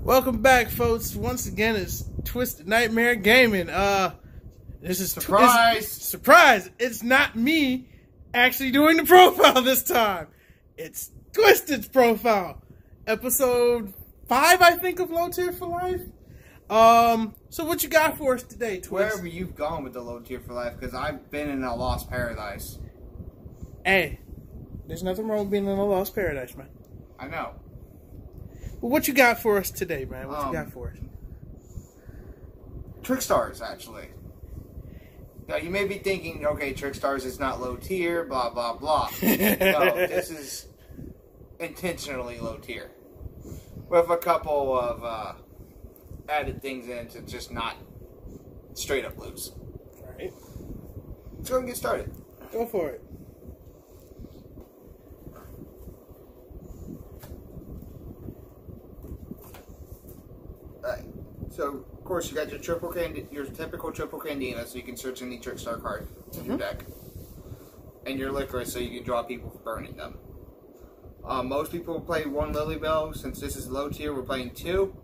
Welcome back, folks. Once again, it's Twisted Nightmare Gaming. This is surprise. Surprise! It's not me actually doing the profile this time. It's Twisted's profile, episode 5, I think, of Low Tier for Life. So what you got for us today, Twist? Wherever you've gone with the Low Tier for Life, because I've been in a lost paradise. Hey, there's nothing wrong with being in a lost paradise, man. I know. But what you got for us today, man? What you got for us? Trickstars, actually. Now, you may be thinking, okay, Trickstars is not low tier, blah, blah, blah. No, this is intentionally low tier. With a couple of added things in to just not straight up lose. Alright. Let's go and get started. Go for it. So, of course, you got your typical triple Candina, so you can search any Trickstar card in your deck. And your Licorice, so you can draw people for burning them. Most people play one Lily Bell. Since this is low tier, we're playing 2.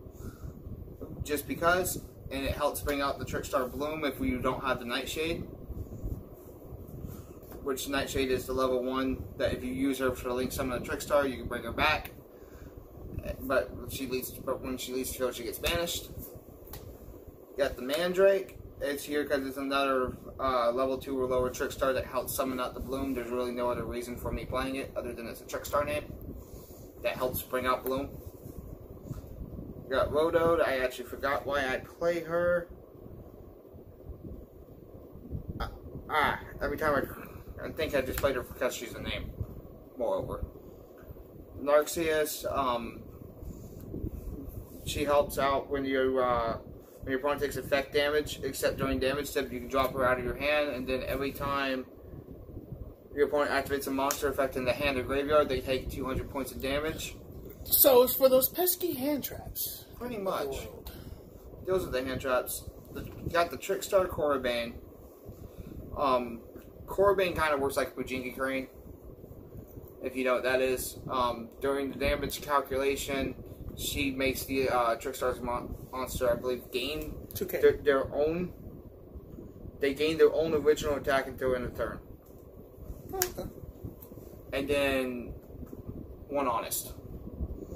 Just because. And it helps bring out the Trickstar Bloom if you don't have the Nightshade. Which Nightshade is the level 1 that if you use her for link summon a Trickstar, you can bring her back. But when she leaves the field, she gets banished. Got the Mandrake. It's here because it's another level 2 or lower Trickstar that helps summon out the Bloom. There's really no other reason for me playing it other than it's a Trickstar name that helps bring out Bloom. Got Rodode. I actually forgot why I play her. Every time I think I just played her because she's a name. Moreover, Narxius. She helps out when your opponent takes effect damage, except during damage step, you can drop her out of your hand, and then every time your opponent activates a monster effect in the hand or graveyard, they take 200 points of damage. So it's for those pesky hand traps. Pretty much. Those are the hand traps. You got the Trickstar Korribane. Korribane kind of works like a Pujinki Crane, if you know what that is. During the damage calculation, she makes the Trickstar's monster, I believe, gain 2K. their own. They gain their own original attack until end of turn. Okay. And then 1 honest.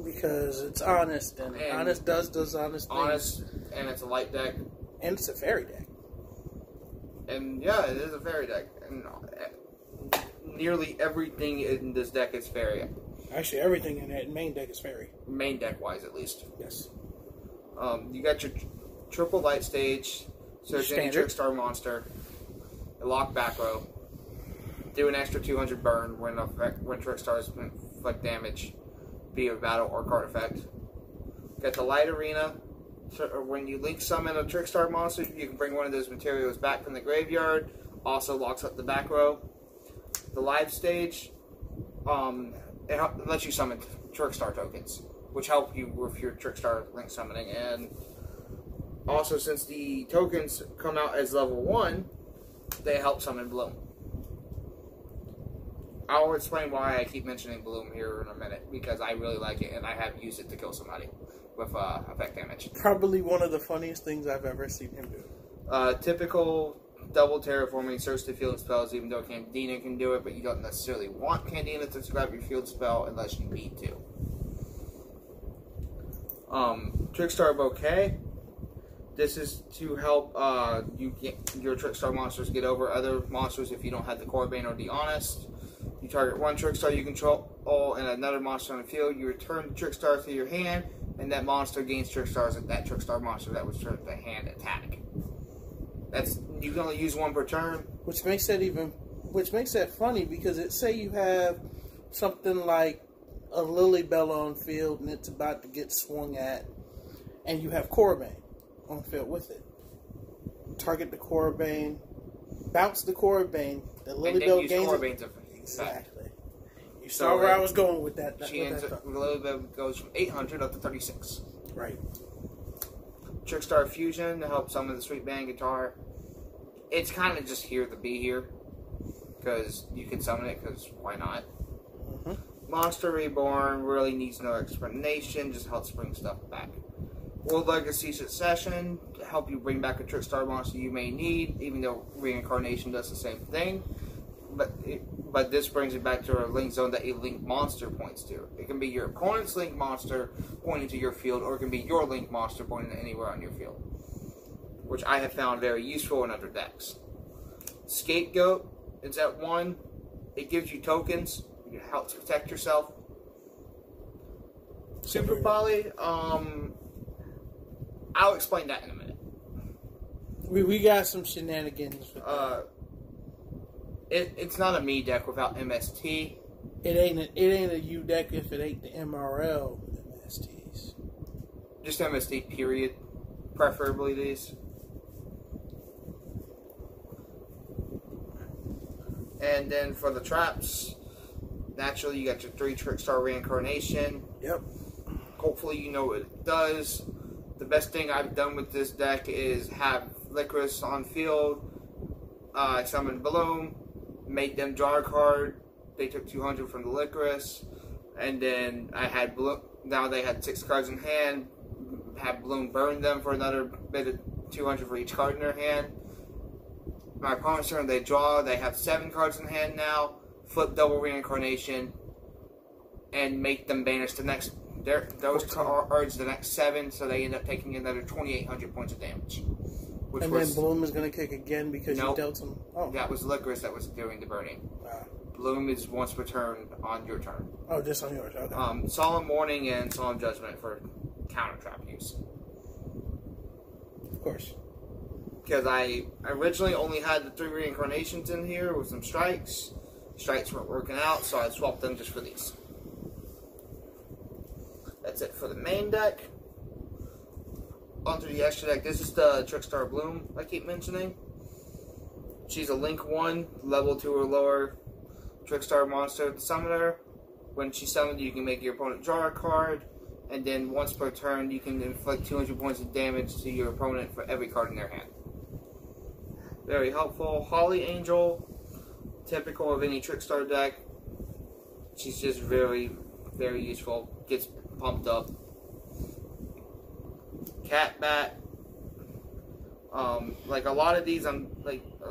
Because it's honest, and honest does honest things. Honest, and it's a light deck. And it's a fairy deck. And yeah, it is a fairy deck. And nearly everything in this deck is fairy. Actually, everything in that main deck is fairy. Main deck wise, at least. Yes. You got your triple light stage, search any Trickstar monster, lock back row, do an extra 200 burn when Trickstars inflict damage, be a battle or card effect. Got the light arena. So when you link summon a Trickstar monster, you can bring one of those materials back from the graveyard. Also locks up the back row. The live stage, it lets you summon Trickstar tokens, which help you with your Trickstar link summoning. And also, since the tokens come out as level 1, they help summon Bloom. I'll explain why I keep mentioning Bloom here in a minute, because I really like it and I have used it to kill somebody with effect damage. Probably one of the funniest things I've ever seen him do. Typical double terraforming, search the field spells, even though Candina can do it, but you don't necessarily want Candina to grab your field spell unless you need to. Trickstar Bouquet. This is to help your Trickstar monsters get over other monsters if you don't have the Korribane or the Honest. You target one Trickstar you control and another monster on the field. You return the Trickstar to your hand, and that monster gains Trickstars at that Trickstar monster that was turned to hand attack. You can only use 1 per turn. Which makes that funny, because say you have something like a Lily Bell on field and it's about to get swung at, and you have Korribane on the field with it. Target the Korribane, bounce the Korribane, the Lily Bell gains it. Exactly. You saw where I was going with that. The Lily Bell goes from 800 up to 36. Right. Trickstar Fusion to help summon the Sweet Band Guitar. It's kind of just here to be here, because you can summon it, because why not? Monster Reborn really needs no explanation, just helps bring stuff back. World Legacy Succession to help you bring back a Trickstar monster you may need, even though Reincarnation does the same thing. But this brings it back to a link zone that a link monster points to. It can be your opponent's link monster pointing to your field, or it can be your link monster pointing to anywhere on your field, which I have found very useful in other decks. Scapegoat, it's at 1. It gives you tokens. It helps protect yourself. Super Poly, I'll explain that in a minute. We got some shenanigans with that. It's not a me deck without MST. It ain't a U deck if it ain't the MRL MSTs. Just MST, period. Preferably these. And then for the traps, naturally you got your 3 Trickstar Reincarnation. Yep. Hopefully you know what it does. The best thing I've done with this deck is have Licorice on field, summon Bloom, made them draw a card. They took 200 from the Licorice, and then I had Bloom. Now they had 6 cards in hand. Had Bloom burn them for another bit of 200 for each card in their hand. My opponent's turn, they draw. They have 7 cards in hand now. Flip double Reincarnation, and make them banish the next. Those cards the next 7, so they end up taking another 2,800 points of damage. And then Bloom is going to kick again because you dealt him. Oh, that was Licorice that was doing the burning. Wow. Bloom is once per turn on your turn. Oh, just on yours. Okay. Solemn Warning and Solemn Judgment for counter trap use. Of course. Because I originally only had the 3 Reincarnations in here with some strikes. Strikes weren't working out, so I swapped them just for these. That's it for the main deck. Onto the extra deck. This is the Trickstar Bloom I keep mentioning. She's a Link 1, level 2 or lower Trickstar monster summoner. When she's summoned, you can make your opponent draw a card, and then once per turn, you can inflict 200 points of damage to your opponent for every card in their hand. Very helpful. Holly Angel, typical of any Trickstar deck. She's just very, very useful. Gets pumped up. Cat Bat. Like a lot of these, a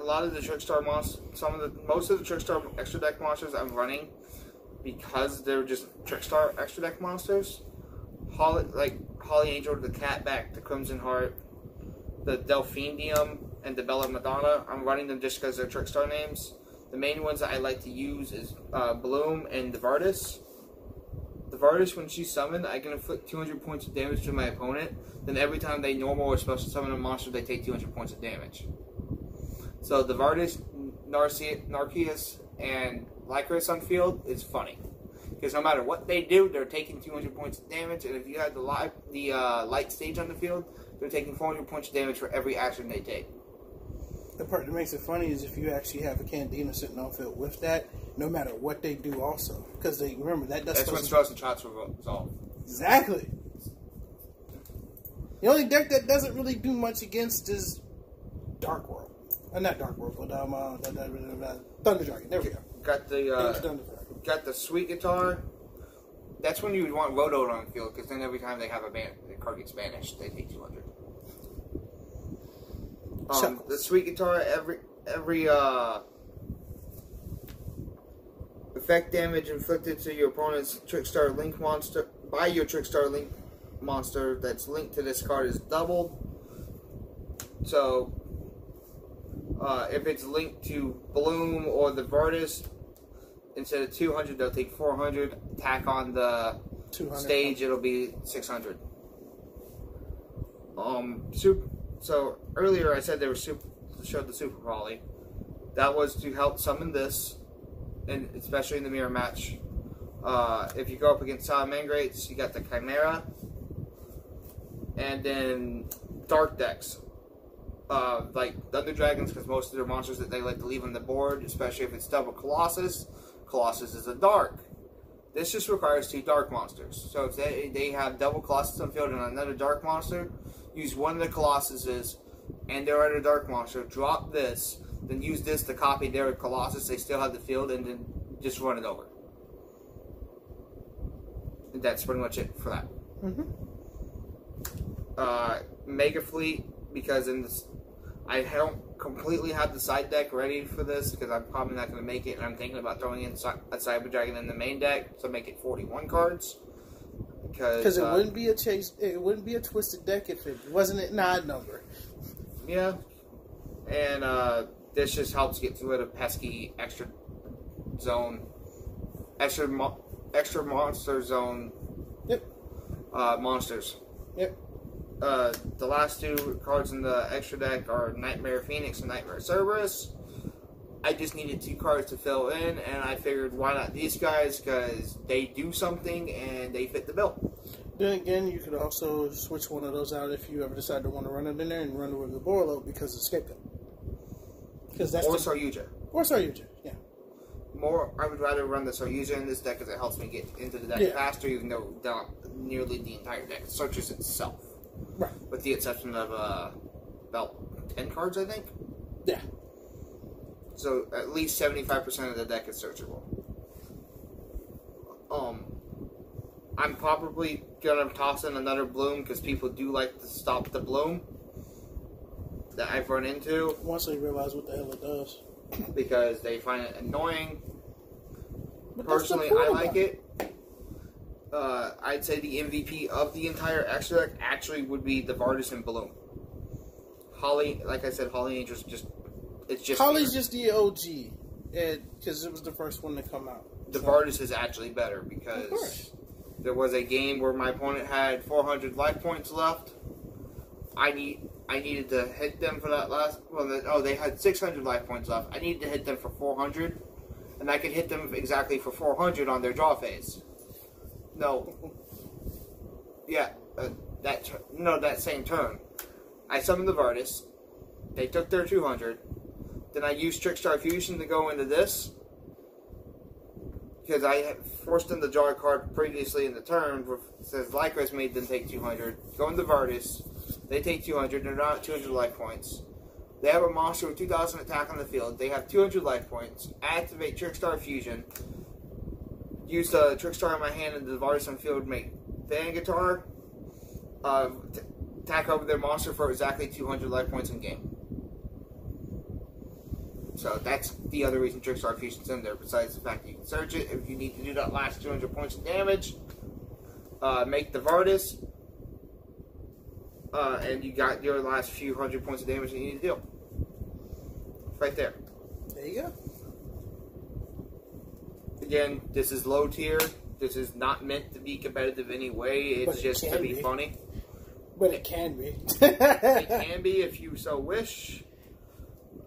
lot of the Trickstar monsters, most of the Trickstar extra deck monsters I'm running because they're just Trickstar extra deck monsters. Holly Angel, the Cat Bat, the Crimson Heart, the Delphinium, and the Bella Madonna. I'm running them just because they're Trickstar names. The main ones that I like to use is Bloom and the Vardis. The Vardis, when she's summoned, I can inflict 200 points of damage to my opponent. Then every time they normal or special summon a monster, they take 200 points of damage. So the Vardis, Narcius, and Licorice on field is funny. Because no matter what they do, they're taking 200 points of damage. And if you have the light stage on the field, they're taking 400 points of damage for every action they take. The part that makes it funny is if you actually have a Candina sitting on field with that, no matter what they do also. Because they remember, that's when spells and shots will resolve. Exactly. The only deck that doesn't really do much against is Dark World. Not Dark World, but Thunder Dragon. There we go. Got the Sweet Guitar. That's when you would want Roto on the field, because then every time they have the card gets banished, they take 200. The Sweet Guitar, every effect damage inflicted to your opponent's Trickstar Link monster by your Trickstar Link monster that's linked to this card is doubled. So if it's linked to Bloom or the Vardis, instead of 200, they'll take 400. Attack on the stage, it'll be 600. So earlier I said they were showed the Super Poly. That was to help summon this, and especially in the mirror match. If you go up against Salamangreats, you got the Chimera, and then Dark decks. Like Thunder Dragons, because most of their monsters that they like to leave on the board, especially if it's double Colossus. Colossus is a Dark. This just requires 2 Dark monsters. So if they have double Colossus on field and another Dark monster, use one of the Colossuses and their other Dark monster, drop this, then use this to copy their Colossus. They still have the field, and then just run it over. That's pretty much it for that. Mega Fleet, because I don't completely have the side deck ready for this because I'm probably not going to make it, and I'm thinking about throwing in a Cyber Dragon in the main deck to make it 41 cards. Because it wouldn't be it wouldn't be a twisted deck if it wasn't an odd number. Yeah, and this just helps get rid of pesky extra monster zone. Yep. Monsters. Yep. The last two cards in the extra deck are Nightmare Phoenix and Nightmare Cerberus. I just needed 2 cards to fill in, and I figured why not these guys, because they do something and they fit the bill. Then again, you could also switch one of those out if you ever decide to want to run it in there and run it with the Borlo because of Scapegoat. Or Saryuja. Or Saryuja, yeah. I would rather run the Saryuja in this deck because it helps me get into the deck faster, even though not nearly the entire deck searches itself. Right. With the exception of about 10 cards, I think. Yeah. So at least 75% of the deck is searchable. I'm probably gonna toss in another Bloom because people do like to stop the Bloom that I've run into. Once they realize what the hell it does. Because they find it annoying. But personally, I like it. I'd say the MVP of the entire extra deck actually would be the Vardis and Bloom. Holly, like I said, Holly Angel's just... Holly's just the OG. Because it was the first one to come out. The Vardis is actually better because there was a game where my opponent had 400 life points left. I needed to hit them for that last... Well, they had 600 life points left. I needed to hit them for 400. And I could hit them exactly for 400 on their draw phase. No. Yeah. That same turn. I summoned the Vardis. They took their 200. Then I used Trickstar Fusion to go into this. Because I had forced them to draw a card previously in the turn. Where it says Lycra's made them take 200. Go into Vardis. They take 200. They're not at 200 life points. They have a monster with 2,000 attack on the field. They have 200 life points. Activate Trickstar Fusion. Use the Trickstar in my hand and the Vardis on field. Make Fan Guitar. Attack over their monster for exactly 200 life points in game. So that's the other reason Trickstar Fusion's in there, besides the fact that you can search it. If you need to do that last 200 points of damage, make the Vardis, and you got your last few hundred points of damage that you need to do. Right there. There you go. Again, this is low tier. This is not meant to be competitive in any way. It's just to be funny. But it can be. It can be if you so wish.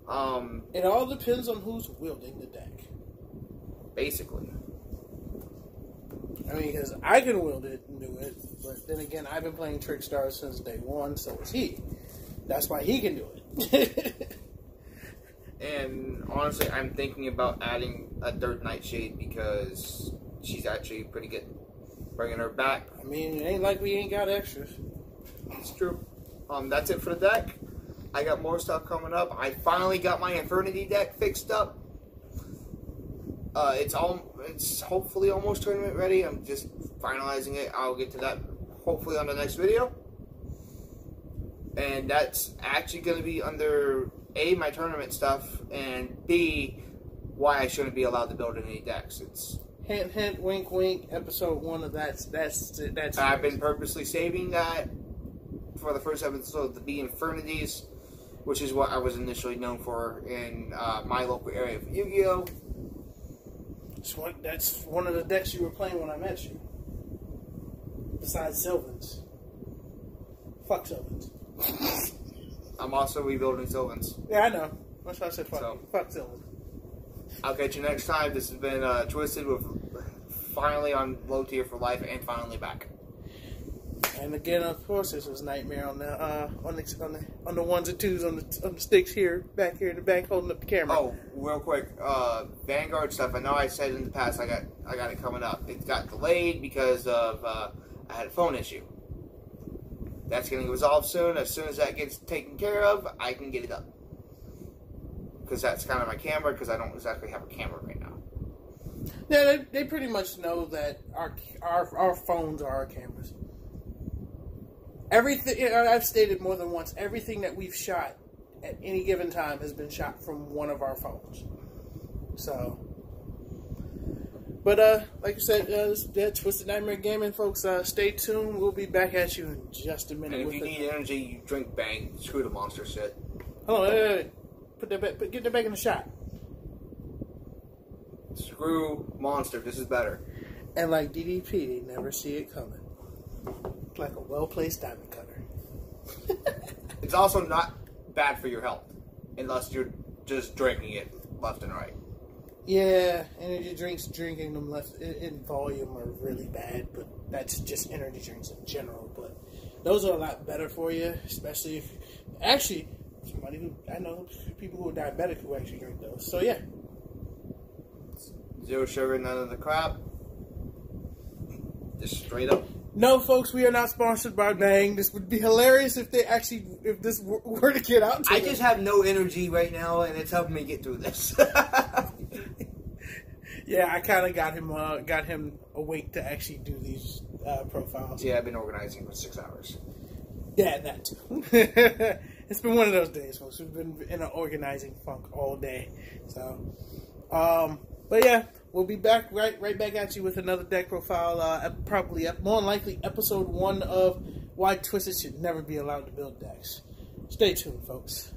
It all depends on who's wielding the deck. Basically. I mean, because I can wield it and do it, but then again, I've been playing Trickstar since day one, so is he. That's why he can do it. And honestly, I'm thinking about adding a Dirt Nightshade because she's actually pretty good. Bringing her back. I mean, it ain't like we ain't got extras. It's true. That's it for the deck. I got more stuff coming up. I finally got my Infernity deck fixed up. It's hopefully almost tournament ready. I'm just finalizing it. I'll get to that hopefully on the next video. And that's actually going to be under A, my tournament stuff, and B, why I shouldn't be allowed to build any decks. It's hint, hint, wink, wink. Episode 1 of that's. I've been purposely saving that for the first episode, the B Infernities, which is what I was initially known for in my local area of Yu-Gi-Oh! That's one of the decks you were playing when I met you. Besides Sylvans. Fuck Sylvans. I'm also rebuilding Sylvans. Yeah, I know. That's why I said fuck. So, fuck Sylvans. I'll catch you next time. This has been Twisted with finally on low tier for life and finally back. And again, of course, this was Nightmare on the ones and twos on the sticks here, back here in the back, holding up the camera. Oh, real quick, Vanguard stuff. I know I said in the past I got it coming up. It got delayed because of I had a phone issue. That's getting resolved soon. As soon as that gets taken care of, I can get it up. Because that's kind of my camera. Because I don't exactly have a camera right now. Yeah, they pretty much know that our phones are our cameras. Everything, I've stated more than once, everything that we've shot at any given time has been shot from one of our phones. So, but like I said, that's Twisted Nightmare Gaming, folks. Stay tuned. We'll be back at you in just a minute. And if you need energy, you drink Bang. Screw the monster shit. Hold on, wait. Get that back in the shot. Screw Monster. This is better. And like DDP, they never see it coming. Like a well-placed diamond cutter. It's also not bad for your health, unless you're just drinking it left and right. Yeah, energy drinks, drinking them left in volume are really bad, but that's just energy drinks in general. But those are a lot better for you, especially if actually somebody who I know people who are diabetic who actually drink those. So yeah. Zero sugar, none of the crap. Just straight up. No, folks, we are not sponsored by Bang. This would be hilarious if this were to get out to I them. just have no energy right now, and it's helping me get through this. Yeah, I kind of got him awake to actually do these profiles. Yeah, I've been organizing for 6 hours. Yeah, that too. It's been one of those days, folks. We've been in an organizing funk all day. So, but yeah, we'll be back right back at you with another deck profile. Probably more than likely episode 1 of Why Twisted Should Never Be Allowed to Build Decks. Stay tuned, folks.